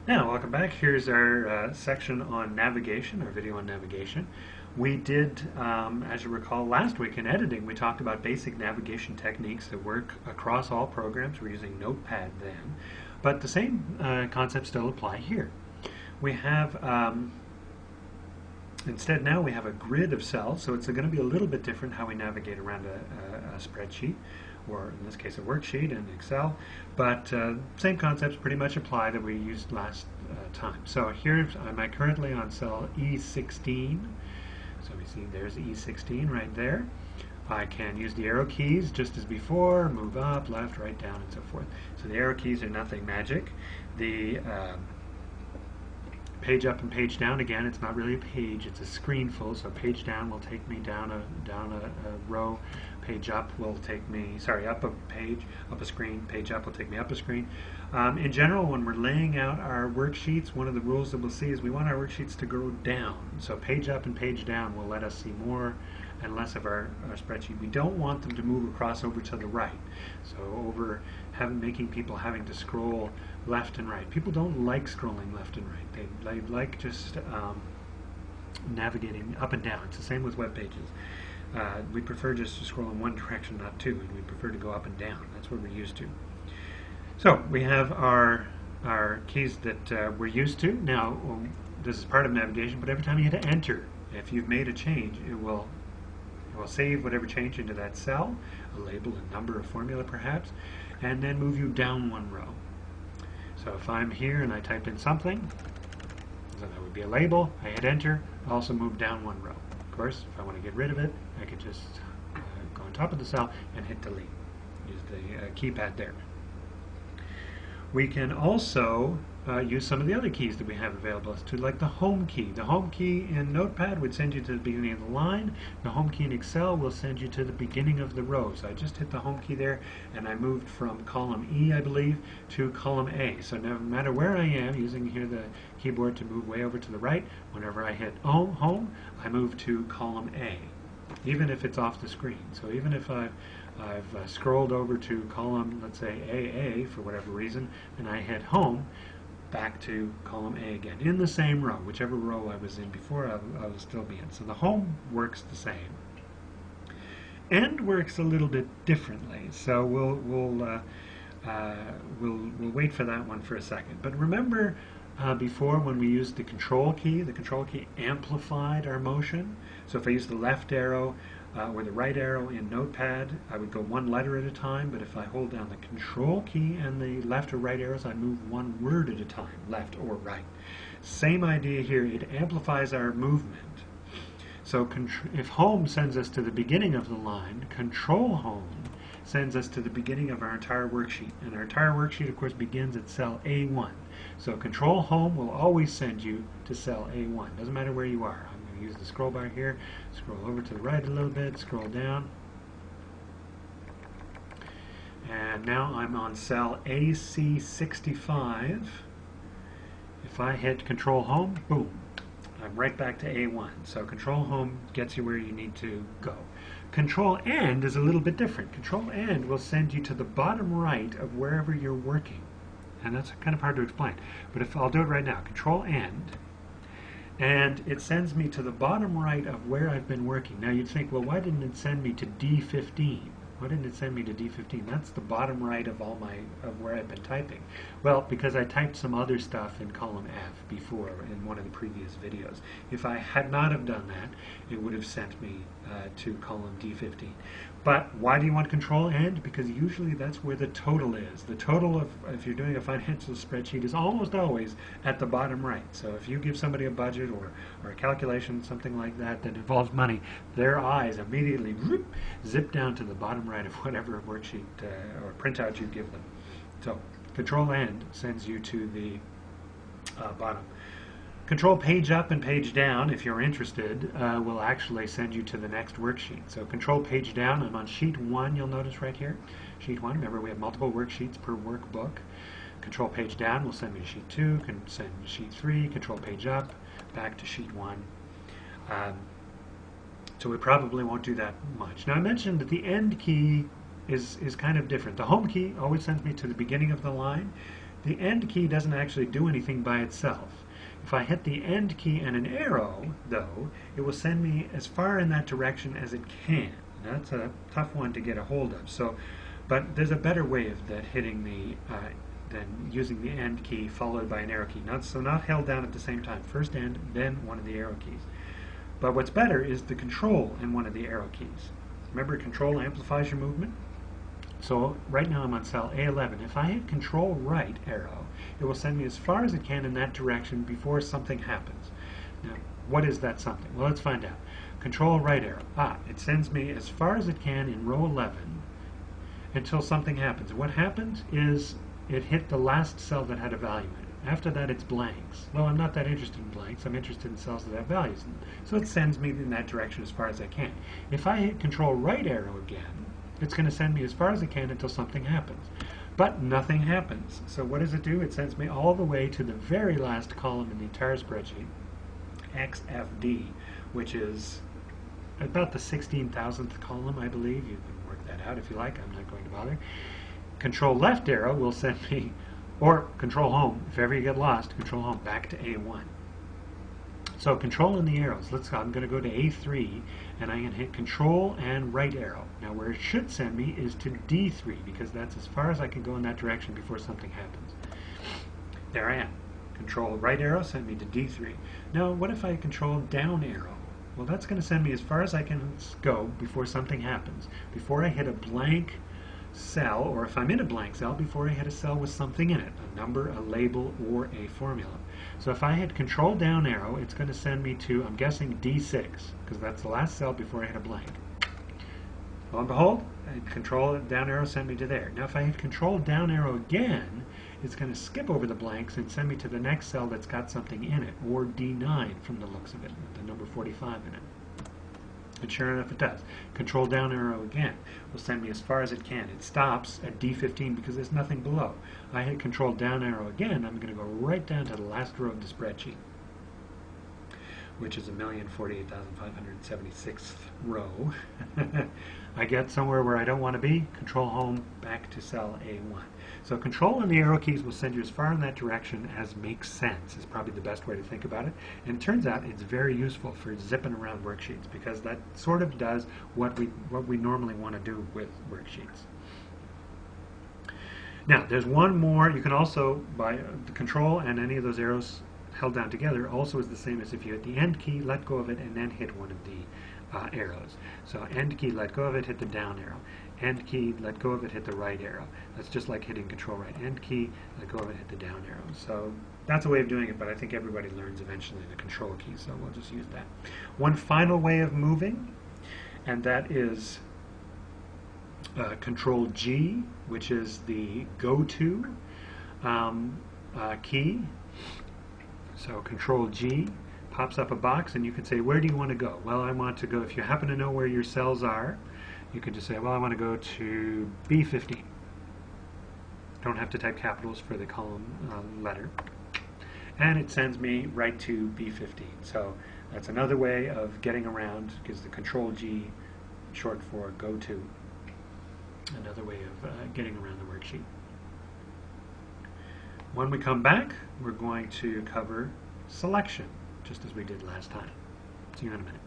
Now, welcome back. Here's our section on navigation, our video on navigation. We did, as you recall, last week in editing, we talked about basic navigation techniques that work across all programs. We're using Notepad then, but the same concepts still apply here. We have, instead now we have a grid of cells, so it's going to be a little bit different how we navigate around a spreadsheet, or in this case a worksheet in Excel, but same concepts pretty much apply that we used last time. So here I'm currently on cell E16, so we see there's E16 right there. I can use the arrow keys just as before, move up, left, right, down, and so forth. So the arrow keys are nothing magic. The page up and page down, again, it's not really a page, it's a screen full, so page down will take me down a row, page up will take me, sorry, up a page, up a screen, page up will take me up a screen. In general, when we're laying out our worksheets, one of the rules that we'll see is we want our worksheets to go down. So page up and page down will let us see more and less of our spreadsheet. We don't want them to move across over to the right. So making people having to scroll left and right. People don't like scrolling left and right. They like just navigating up and down. It's the same with web pages. We prefer just to scroll in one direction, not two, and we prefer to go up and down. That's what we're used to. So we have our keys that we're used to. Now, this is part of navigation, but every time you hit enter, if you've made a change, it will save whatever change into that cell, a label, a number, a formula perhaps, and then move you down one row. So if I'm here and I type in something, so that would be a label, I hit enter, I also move down one row. Of course, if I want to get rid of it, I could just go on top of the cell and hit delete. Use the keypad there. We can also use some of the other keys that we have available to, like the home key. The home key in Notepad would send you to the beginning of the line. The home key in Excel will send you to the beginning of the row. So I just hit the home key there, and I moved from column E, I believe, to column A. So no matter where I am, using here the keyboard to move way over to the right, whenever I hit home, I move to column A, even if it's off the screen. So even if I've scrolled over to column, let's say AA for whatever reason, and I hit home, back to column A again, in the same row. Whichever row I was in before, I will still be in. So the home works the same. End works a little bit differently, so we'll wait for that one for a second. But remember before when we used the control key amplified our motion. So if I use the left arrow or the right arrow in Notepad, I would go one letter at a time, but if I hold down the control key and the left or right arrows, I move one word at a time, left or right. Same idea here, it amplifies our movement. So if home sends us to the beginning of the line, control home sends us to the beginning of our entire worksheet. And our entire worksheet, of course, begins at cell A1. So control home will always send you to cell A1. Doesn't matter where you are. I'm going to use the scroll bar here, scroll over to the right a little bit, scroll down. And now I'm on cell AC65. If I hit control home, boom, I'm right back to A1. So control home gets you where you need to go. Control end is a little bit different. Control end will send you to the bottom right of wherever you're working. And that's kind of hard to explain. But if I'll do it right now, control end, and it sends me to the bottom right of where I've been working. Now you'd think, well, why didn't it send me to D15? Why didn't it send me to D15? That's the bottom right of where I've been typing. Well, because I typed some other stuff in column F before in one of the previous videos. If I had not have done that, it would have sent me to column D15. But why do you want control end? Because usually that's where the total is. The total of, if you're doing a financial spreadsheet, is almost always at the bottom right. So if you give somebody a budget or a calculation, something like that involves money, their eyes immediately zip down to the bottom right of whatever worksheet or printout you give them. So control end sends you to the bottom. Control page up and page down, if you're interested, will actually send you to the next worksheet. So control page down, I'm on sheet 1, you'll notice right here. Sheet 1, remember we have multiple worksheets per workbook. Control page down will send me to sheet 2, can send me to sheet 3, control page up, back to sheet 1. So we probably won't do that much. Now I mentioned that the end key is kind of different. The home key always sends me to the beginning of the line. The end key doesn't actually do anything by itself. If I hit the end key and an arrow, though, it will send me as far in that direction as it can. Now, that's a tough one to get a hold of. But there's a better way of that hitting than using the end key followed by an arrow key. Not held down at the same time. First end, then one of the arrow keys. But what's better is the control and one of the arrow keys. Remember, control amplifies your movement. So right now I'm on cell A11. If I hit control right arrow, it will send me as far as it can in that direction before something happens. Now, what is that something? Well, let's find out. Control right arrow. It sends me as far as it can in row 11 until something happens. What happens is it hit the last cell that had a value in it. After that, it's blanks. Well, I'm not that interested in blanks. I'm interested in cells that have values in them. So it sends me in that direction as far as I can. If I hit control right arrow again, it's going to send me as far as it can until something happens. But nothing happens. So what does it do? It sends me all the way to the very last column in the entire spreadsheet, XFD, which is about the 16,000th column, I believe. You can work that out if you like. I'm not going to bother. Control left arrow will send me, or control home, if ever you get lost, control home back to A1. So controlling the arrows, I'm going to go to A3, and I'm going to hit control and right arrow. Now where it should send me is to D3, because that's as far as I can go in that direction before something happens. There I am. Control right arrow sent me to D3. Now what if I control down arrow? Well, that's going to send me as far as I can go before something happens. Before I hit a blank cell, or if I'm in a blank cell, before I hit a cell with something in it, a number, a label, or a formula. So if I hit control down arrow, it's going to send me to, I'm guessing, D6, because that's the last cell before I hit a blank. Lo and behold, control down arrow sent me to there. Now if I hit control down arrow again, it's going to skip over the blanks and send me to the next cell that's got something in it, or D9 from the looks of it, with the number 45 in it. And sure enough, it does. Control down arrow again will send me as far as it can. It stops at D15 because there's nothing below. I hit control down arrow again, I'm going to go right down to the last row of the spreadsheet, which is 1,048,576th row. I get somewhere where I don't want to be, control home, back to cell A1. So control and the arrow keys will send you as far in that direction as makes sense, is probably the best way to think about it. And it turns out it's very useful for zipping around worksheets, because that sort of does what we normally want to do with worksheets. Now, there's one more. You can also, by the control and any of those arrows held down together, also is the same as if you hit the end key, let go of it, and then hit one of the arrows. So end key, let go of it, hit the down arrow. End key, let go of it, hit the right arrow. That's just like hitting control right. End key, let go of it, hit the down arrow. So that's a way of doing it, but I think everybody learns eventually the control key, so we'll just use that. One final way of moving, and that is control G, which is the go-to key. So control G pops up a box, and you can say, where do you want to go? Well, I want to go, if you happen to know where your cells are, you can just say, well, I want to go to B15. Don't have to type capitals for the column letter. And it sends me right to B15. So that's another way of getting around, because the control G, short for go to, another way of getting around the worksheet. When we come back, we're going to cover selection, just as we did last time. See you in a minute.